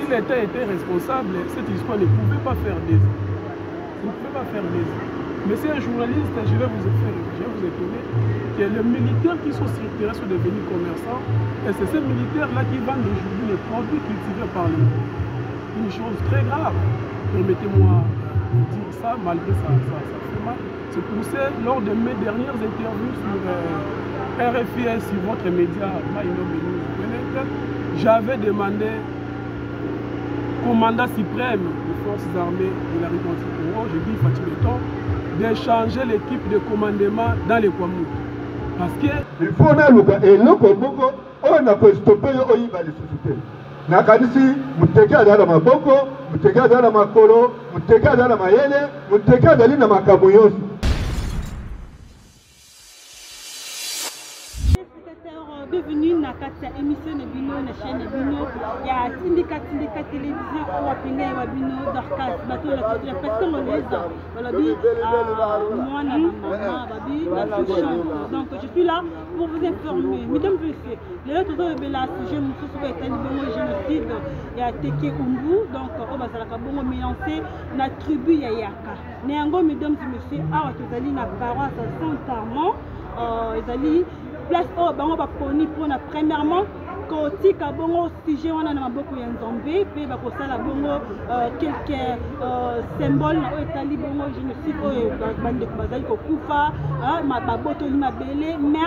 l'État était responsable, cette histoire ne pouvait pas faire des ans. Ça ne pouvait pas faire des ans. Mais c'est un journaliste, je vais vous étonner, que les militaires qui sont sur le terrain sont devenus commerçants. Et c'est ces militaires-là qui vendent aujourd'hui les produits cultivés par les gens. Une chose très grave. Permettez-moi de dire ça, malgré ça fait mal. C'est pour ça, lors de mes dernières interviews sur RFI, sur votre média, j'avais demandé au commandant suprême des forces armées de la République du Congo, j'ai dit Fatih Beton, d'échanger l'équipe de commandement dans les Kwamoutou. Parce que... Il faut que le Congo, on a stoppé les sociétés. Nakanisi, muteke adala maboko, muteke adala makolo, muteke adala mayele, muteke adali na makabuyosi. Bienvenue dans cette émission de Bino, la chaîne Bino. Il y a syndicat télévision ou Apinga et Wabino, Dorcas, Bateau, la personne anglaise. Voilà, moi, maman, Babi, la touchante. Donc, je suis là pour vous informer. Mesdames et messieurs, les autres de la sujet, Moussou est un bon génocide. Il y a Teke Umbu, donc, au Basalaka Bongo mélangé, la tribu Yayaka. Néango, mesdames et messieurs, à Otozali, la paroisse Saint-Armand, Ezali. Place au bango ba poni pona premièrement kotika bongo sujet wana na maboko ya nzambe pe ba kosala bongo quelques symboles na etali bongo génocide oyo bande ko bazali ko kufa ba botoli mabele mais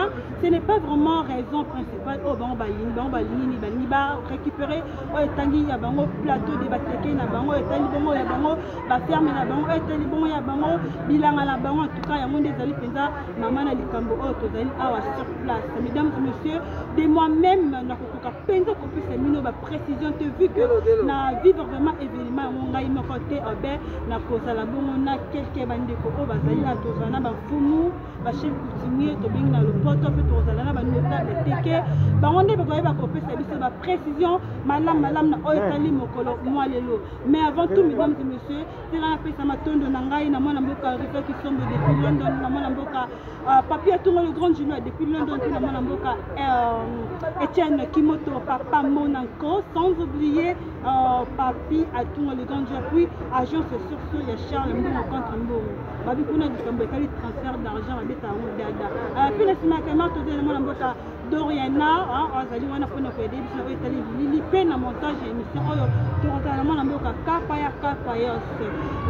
ce n'est pas vraiment raison principale au bango balini ba récupérer o etali ya bango plateau de bateke na bango etali bongo ya bango ba ferme na bango etali bongo ya bango bilanga la bango en tout cas ya monde ezali penza mama na likambo oyo tozali awa sur place. Mesdames et messieurs, de moi-même, na kokoka penza ko pesa mino ba précision te vu que na vivre vraiment événement ngai mo côté obe na kozala bongo na quelques bande ko o bazali na tozana ba fumu ba chef coutumier to bing na le poto pe tozala na ba notable teke ba onde ba ko pesa biso ba précision malam na o etali mokolo moi lelo. Mais avant tout, mesdames et messieurs, c'est la pesa matondo na ngai na mona mboka Rifa qui sombe depuis London na mona mboka papier tout le grand journal depuis London na mona mboka Etienne Kimoto papa Monanko, sans oublier papi à tout le grand journal, puis agence sur il y a Charles Mbongo contre Mbongo babi kuna dikambo kali transfert d'argent à beta dada puis la semaine que marto de mona mboka Doriana azali wana pona ko aider biso etali lili pe na montage émission oyo tozala mona mboka kapa ya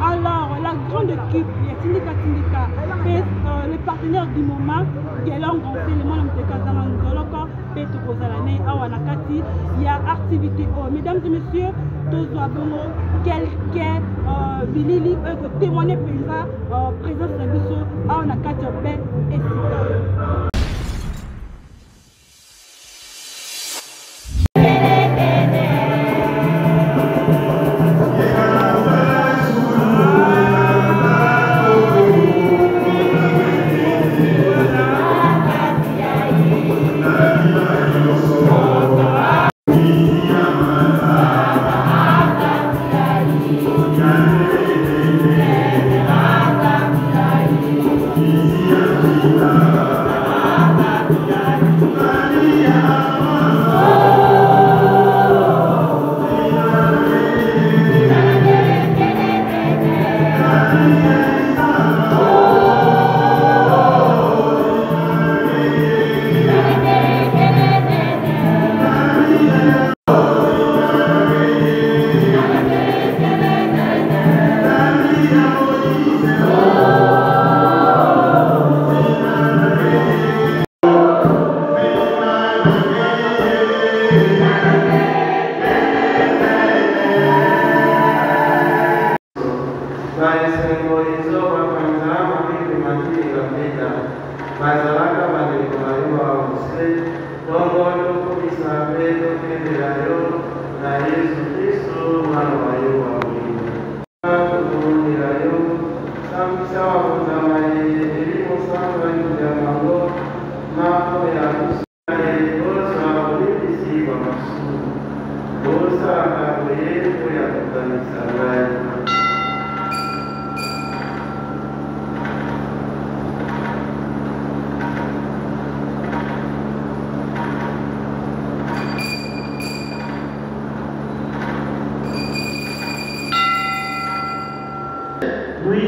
alors la grande équipe ya tindika les partenaires du moment Gelang c'est le monde de Kazama Nzoloko Peto Kozalane Awanakati il y a activité mesdames et messieurs tous bongo quelqu'un bilili que témoigner présence de biso Awanakati ben et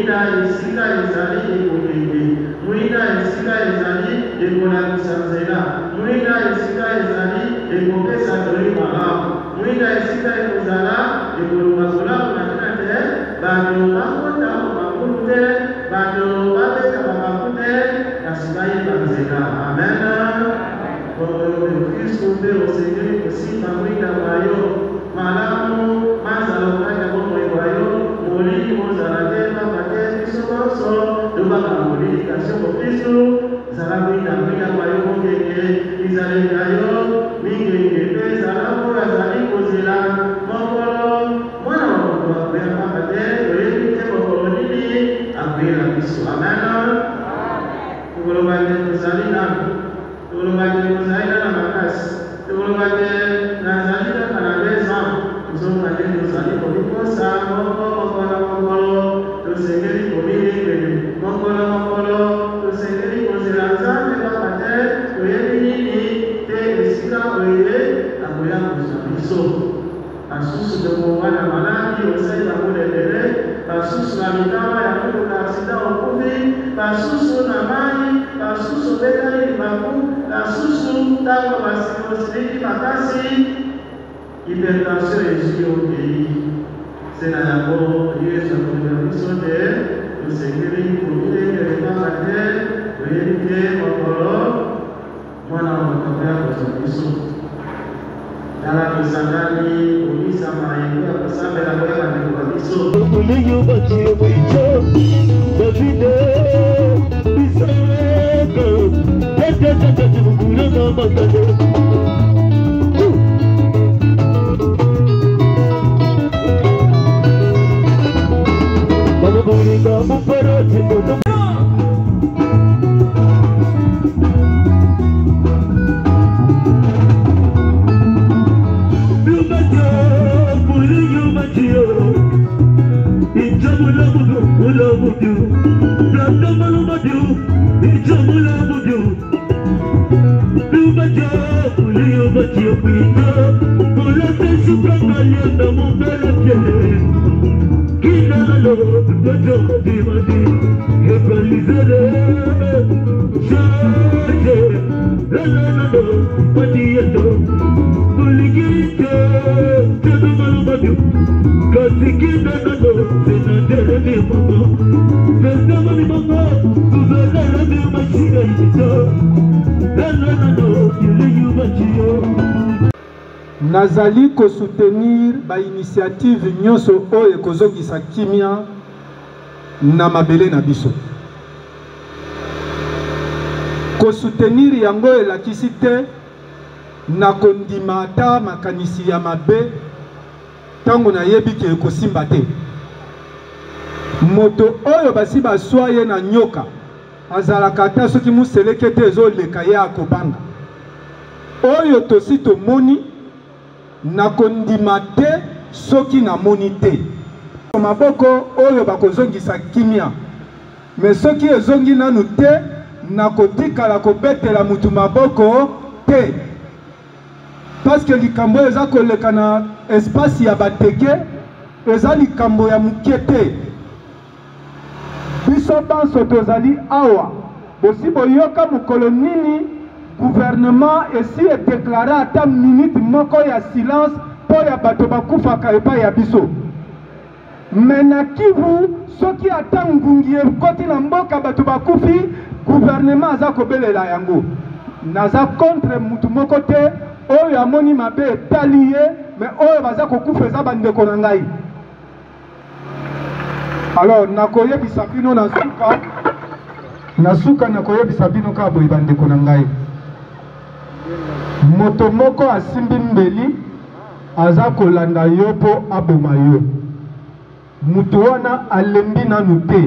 Mwina esika ezali ekokende. Mwina esika ezali ekolakisa nzela. Mwina esika ezali ekopesa toli malamu. Mwina esika ekozala ekoluka kolamu na tina te. Bato bakota bakulu te. Bato babeta babaku te. Kasi bayeba nzela. Amen. Kristo mpe osengeli kosimba mwinda wayo malamu mazala okanya bomoi wayo molili mozala te papa te biso nyonso tobaka molili kasi oko Kristo zala mwinda wayo mongenge izaleka yo mingenge mpe ezalako azali kozela mokolo mwana wa moto akoya papa te toyebi te mokolo nini akoyela biso amen tokoloba te tozali nano tokoloba te tozali na makasi tokoloba te nazali kaka na 2 ans tozonga te tozali komikosa mokolo tosengeli komilingele mokolo tosengeli kozela nzambe papa te toyebi nini te esika oye akoya kozwa biso basusu tokowa na maladi osali bango lelele basusu na mitama ya motuka aksida okufi basusu na mai basusu betali libaku basusu ntango basiliki makasi hypertension ezwi okei se na yango yesu akolela biso te tosengeli komilengele papa te toyebi te mokolo mwana wa moto akoya kozwa biso tala tosangani komisama yango ya kosambela koya bandeko ba biso Uliyo batie mwicho Davide Bisaka Tete mugura na matane Mama buringa muparati mono nazali ko soutenir ba initiative nyonso oyo kozongisa kimia na mabele na biso ko soutenir yango elakisi te na kondima ata makanisi ya mabe tango na yebi ke ekosimba te moto oyo basi baswa ye na nyoka azalaka ata soki museleke te ezoleka ye akobanga oyo tosi tomoni na kondima te soki na moni te maboko oyo bakozongisa kimia me soki ezongi nanu te na kotikala kobetela mutu maboko te parce que likambo eza koleka na espace ya bateke eza likambo ya mukie te biso banso tozali awa bosi boyoka mokolo nini gouvernement esi edeklare ata minute moko ya silence po ya bato bakufaka epai ya biso me na Kivu soki ata ngungi ekoti na mboka bato bakufi gouvernement aza kobelela yango naza contre mutu moko te oyo amoni mabe etali ye me oyo baza kokufa eza bandeko na ngai alors nakoyebisa bino na suka nakoyebisa bino kaka boye bandeko na ngai moto moko asimbi mbeli aza kolanda yo po aboma yo mutu wana alembi nanu te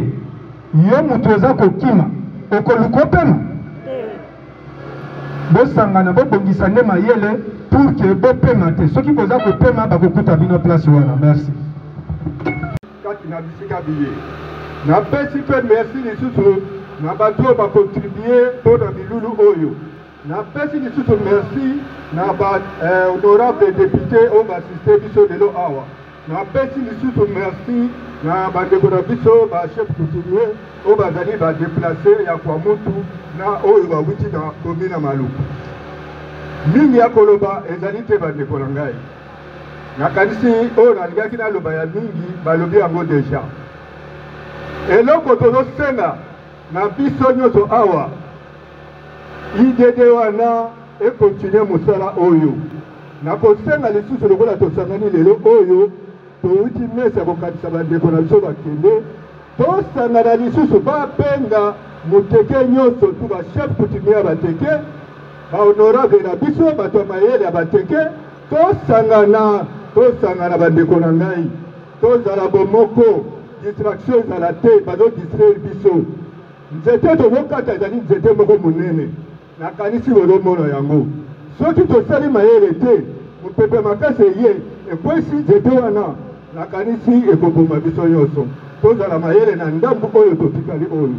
yo mutu eza kokima okoluka opema bosangana bobongisa nde mayele pour que bopema te soki boza kopema bakokuta bino place wana merci kati na bisika biye napesi mpe merci lisusu na bato oyo bakontribue mpo na bilulu oyo napesi lisusu merci na ba honorable député oyo basiste biso lelo awa napesi lisusu merci na bandeko na biso bachef coutumier oyo bazali badeplace ya kwa mutu na oyo bawuti na komi na maluku mingi ya koloba ezali te bandeko na ngai nakanisi oyo nalingaki naloba ya mingi balobi yango deja eloko tozosenga na biso nyonso awa IDD wana ekontinue mosala oyo nakosenga lisusu lokola tosangani lelo oyo touti mesa kokatisa bandeko na biso bakende tosangana lisusu bapenga moteke nyonso tu bachef coutumier ya bateke bahonorable na biso bato ya mayele ya bateke tosangana bandeko na ngai tozala bomoko distraction ezala te bazodistraire biso nzete tozokata ezali nzete moko monene nakanisi bozomona yango soki tosali mayele te mopepe makasi eye ekwesi nzete wana nakanisi ekoboma biso nyonso tozala mayele na ndambu oyo totikali oyo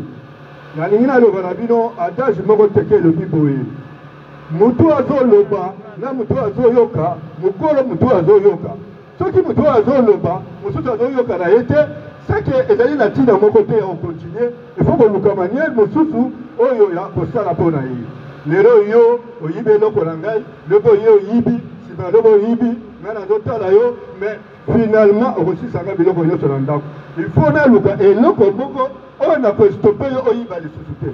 nalingi naloba na bino adage moko teke elobi boye mutu azoloba na mutu azoyoka mokolo mutu azoyoka soki mutu azoloba mosusu azoyoka na ye te seke ezali na ntina moko te ya kokontinue ifo koluka maniere mosusu oyo ya kosala mpo na ye lelo yo oyibi eloko na ngai loko ye oyibi nsima loko oyibi ngai nazotala yo mais finalement okosisanga biloko nyonso na ndako ifo naluka eloko moko oyo nakostope yo oyiba lisusu te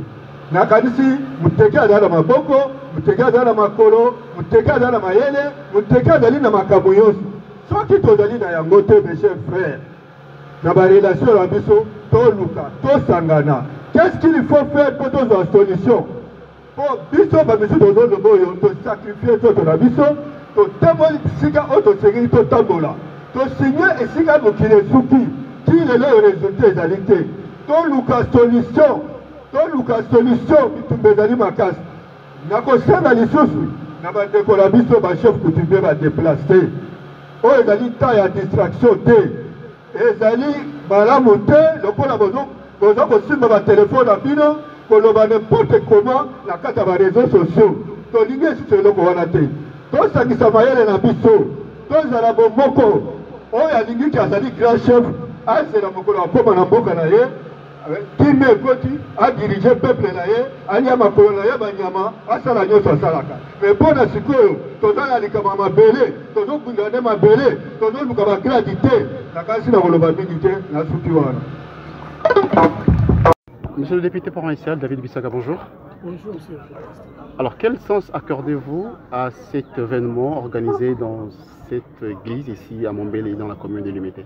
nakanisi muteke azali na maboko muteke azali na makolo muteke azali na mayele muteke azali na makambo nyonso soki tozali na yango te mes chers frères na barelation na biso toluka tosangana qu'est-ce qu'il faut faire mpo tozwa solution mpo biso bamisu tozoloba oyo tosakrifie nzoto na biso totemboli esika oyo tosengeli totambola tosinye esika mokili esuki ti lelo oyo resultat ezali te toluka solution bitumba ezali makasi nakosenga lisusu na bandeko na biso bachef coutumier badeplace oyo ezali ta ya distraction te ezali malamu te lokola boza kosimba batelefone na bino koloba n'importe comment na kati ya bareseau sociaux tolingi esusu eloko wana te tosangisa mayele na biso tozala bomoko oyo alingiki azali grand chef azela mokolo akoma na mboka na ye kimi ekoti adirige peuple na ye alia makolo na ye banyama asala nyonso asalaka me mpo na sikoyo toza na likama mabele tozobunda nde mabele tozoluka bagradi te nakasi na koloba mingi te nasuki wana. Monsieur le député provincial David Bissaka, bonjour. Bonjour, monsieur. Alors, quel sens accordez-vous à cet événement organisé dans cette église ici à Montbéliard, dans la commune de Limité?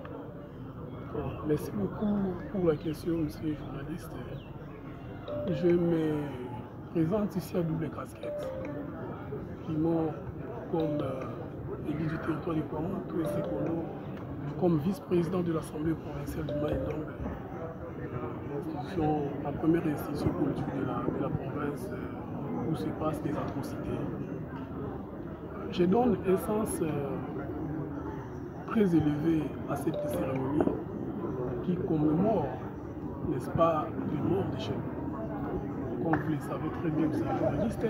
Merci beaucoup pour la question, monsieur le journaliste. Je me présente ici à double casquette. Primo comme élu du territoire du Kouamoutou et Sekono comme vice-président de l'Assemblée provinciale du Maïdong, la première institution politique de la province où se passent des atrocités. Je donne un sens très élevé à cette cérémonie qui commémore, n'est-ce pas, le mort de chez nous. Comme vous le savez très bien, vous êtes journaliste.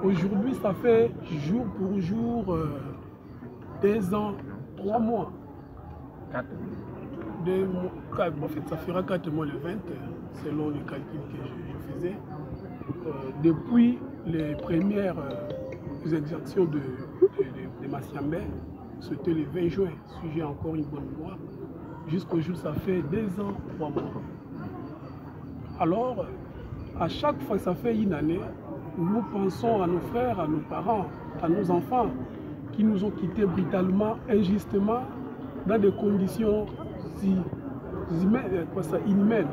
Aujourd'hui, ça fait jour pour jour 2 ans, 3 mois. 2 mois, en fait, ça fera 4 mois le 20, selon les calculs que je faisais. Depuis les premières exactions de Massiambé, c'était le 20 juin, si j'ai encore une bonne mémoire. Jusqu'au jour, ça fait 2 ans, 3 mois. Alors, à chaque fois que ça fait une année, nous pensons à nos frères, à nos parents, à nos enfants qui nous ont quittés brutalement, injustement, dans des conditions inhumaines.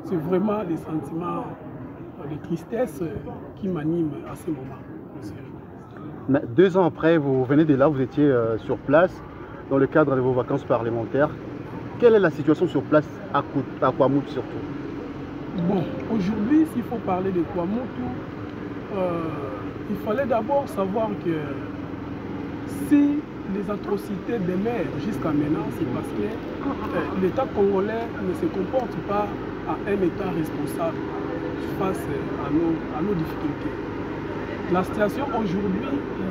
C'est vraiment des sentiments de tristesse qui m'animent à ce moment. Mais 2 ans après, vous venez de là, vous étiez sur place dans le cadre de vos vacances parlementaires. Quelle est la situation sur place à Kouamoutou surtout? Bon, aujourd'hui, s'il faut parler de Kouamoutou, il fallait d'abord savoir que si les atrocités demeurent jusqu'à maintenant, c'est parce que l'État congolais ne se comporte pas à un État responsable face à nos difficultés. La situation aujourd'hui,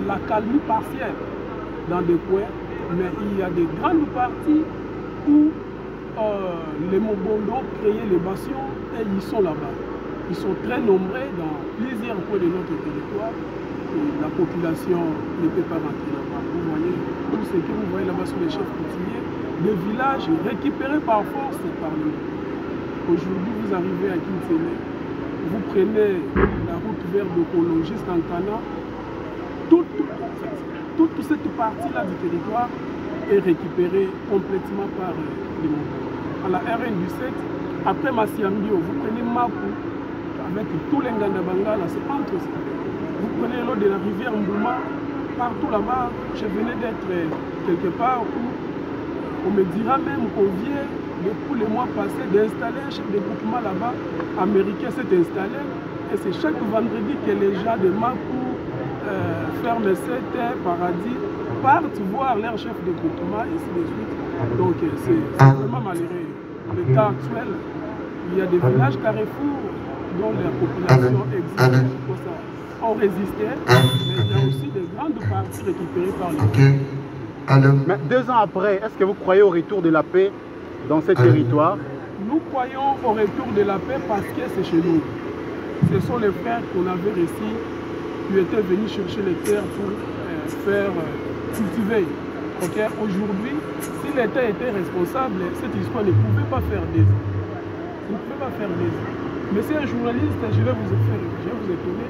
la calmie partielle dans des coins, Mais il y a des grandes parties où les Mobondo ont créé les bastions et ils sont là-bas. Ils sont très nombreux dans plusieurs coins de notre territoire. Et la population ne peut pas rentrer là-bas. Vous voyez, tout ce que vous voyez là-bas sur les chefs coutumiers, des villages récupérés par force par nous. Aujourd'hui, vous arrivez à Kinsele, vous prenez la route vers Dokolo jusqu'en Kana. Toute cette partie-là du territoire est récupérée complètement par les Mobondo. À la RN du 7, après Massiambio, vous prenez Makou, avec tous les Ngandabangala, c'est entre eux. Vous prenez l'eau de la rivière Mbouma, partout là-bas, je venais d'être quelque part où on me dira même qu'on vient, depuis les mois passés, d'installer un chef de groupement là-bas, américain s'est installé, et c'est chaque vendredi que les gens de Makou, Ferme 7, Paradis, partent voir leur chef de groupement, et ainsi de suite. Donc c'est vraiment malheureux. L'état actuel, il y a des villages carrefours dont la population existe, ont résisté, mais il y a aussi des grandes parties récupérées par les... Mais 2 ans après, est-ce que vous croyez au retour de la paix dans ce territoire? Nous croyons au retour de la paix parce que c'est chez nous. Ce sont les frères qu'on avait réussi, qui étaient venus chercher les terres pour faire cultiver. Okay? Aujourd'hui, si l'État était responsable, cette histoire ne pouvait pas faire des ans. Ça ne pouvait pas faire des ans. Mais c'est un journaliste, je vais vous étonner,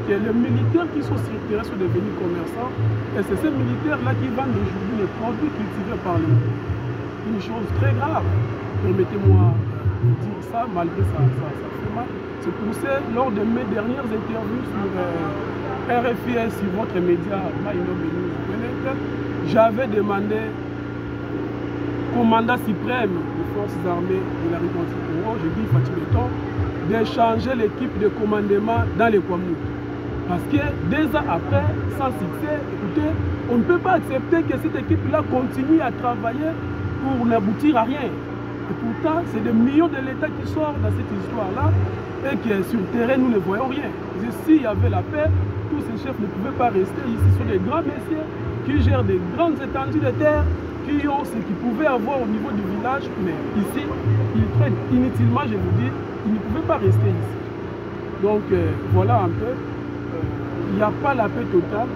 que les militaires qui sont sur le terrain sont devenus commerçants, et c'est ces militaires-là qui vendent aujourd'hui les produits cultivés par les gens. Une chose très grave, permettez-moi de dire ça, malgré ça fait mal. C'est pour ça, lors de mes dernières interviews sur RFI, sur votre média, j'avais demandé au commandant suprême des forces armées de la République du Congo, j'ai dit Fatih Beton, d'échanger l'équipe de commandement dans les Kwamou. Parce que 2 ans après, sans succès, écoutez, on ne peut pas accepter que cette équipe-là continue à travailler pour n'aboutir à rien. Et pourtant, c'est des millions de l'État qui sortent dans cette histoire-là et que sur le terrain, nous ne voyons rien. S'il y avait la paix, tous ces chefs ne pouvaient pas rester ici. Ce sont des grands messieurs qui gèrent des grandes étendues de terre, qui ont ce qu'ils pouvaient avoir au niveau du village, mais ici, ils traitent inutilement, je vous dis, ils ne pouvaient pas rester ici. Donc voilà un peu, il n'y a pas la paix totale,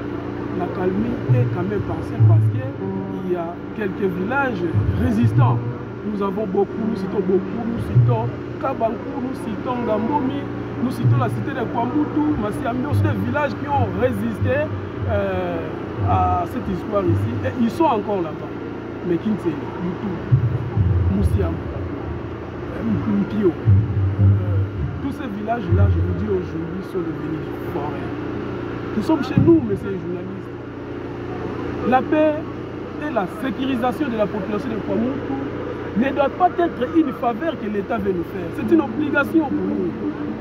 la calmie est quand même partielle parce qu'il y a quelques villages résistants. Nous avons beaucoup, nous citons Kabankou, nous citons Gambomi, nous citons la cité de Kwambutu, Massiambio, c'est des villages qui ont résisté à cette histoire ici, et ils sont encore là-bas. Mais Kinsele, Moutou, Moussiam, Mpio, tous ces villages-là, je vous dis aujourd'hui, sont devenus des forêts. Nous sommes chez nous, messieurs les journalistes. La paix et la sécurisation de la population de Kwamoutou ne doit pas être une faveur que l'État veut nous faire. C'est une obligation pour nous.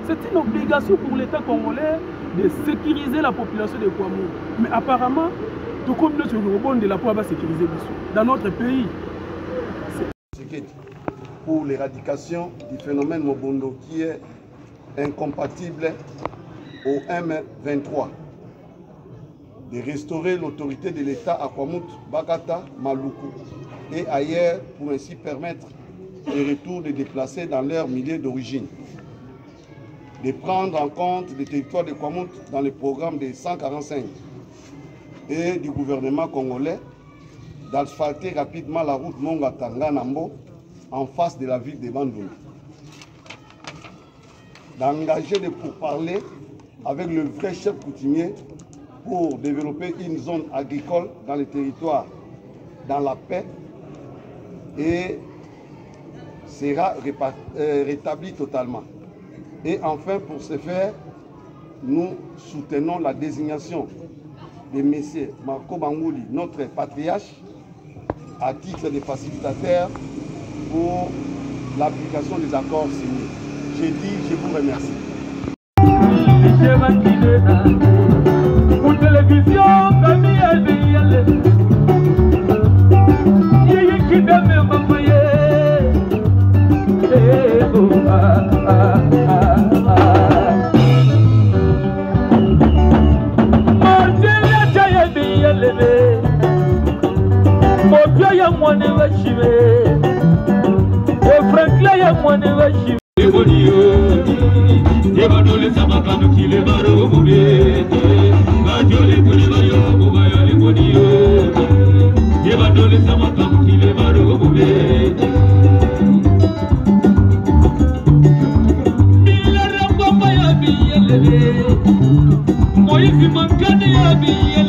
C'est une obligation pour l'État congolais de sécuriser la population de Kwamoutou. Mais apparemment, tout comme notre Robon de la Poix va sécuriser dans notre pays. Pour l'éradication du phénomène Mobondo qui est incompatible au M23, de restaurer l'autorité de l'État à Kwamoutou, Bagata, Maluku et ailleurs pour ainsi permettre le retour des déplacés dans leur milieu d'origine, de prendre en compte les territoires de Kwamoutou dans le programme des 145 et du gouvernement congolais, d'asphalter rapidement la route Monga-Tanga-Nambo en face de la ville de Bandundu, d'engager des pourparlers avec le vrai chef coutumier pour développer une zone agricole dans le territoire, dans la paix, et sera rétabli totalement. Et enfin, pour ce faire, nous soutenons la désignation de M. Marco Bangouli, notre patriarche, à titre de facilitateur pour l'application des accords signés. J'ai dit, je vous remercie. bonio Eba dole sama kanu kile baro bube Bajole kule bayo bubaya le bonio Eba dole sama kanu kile baro bube Bila ramba ya biyelele Moizi mankani ya biyelele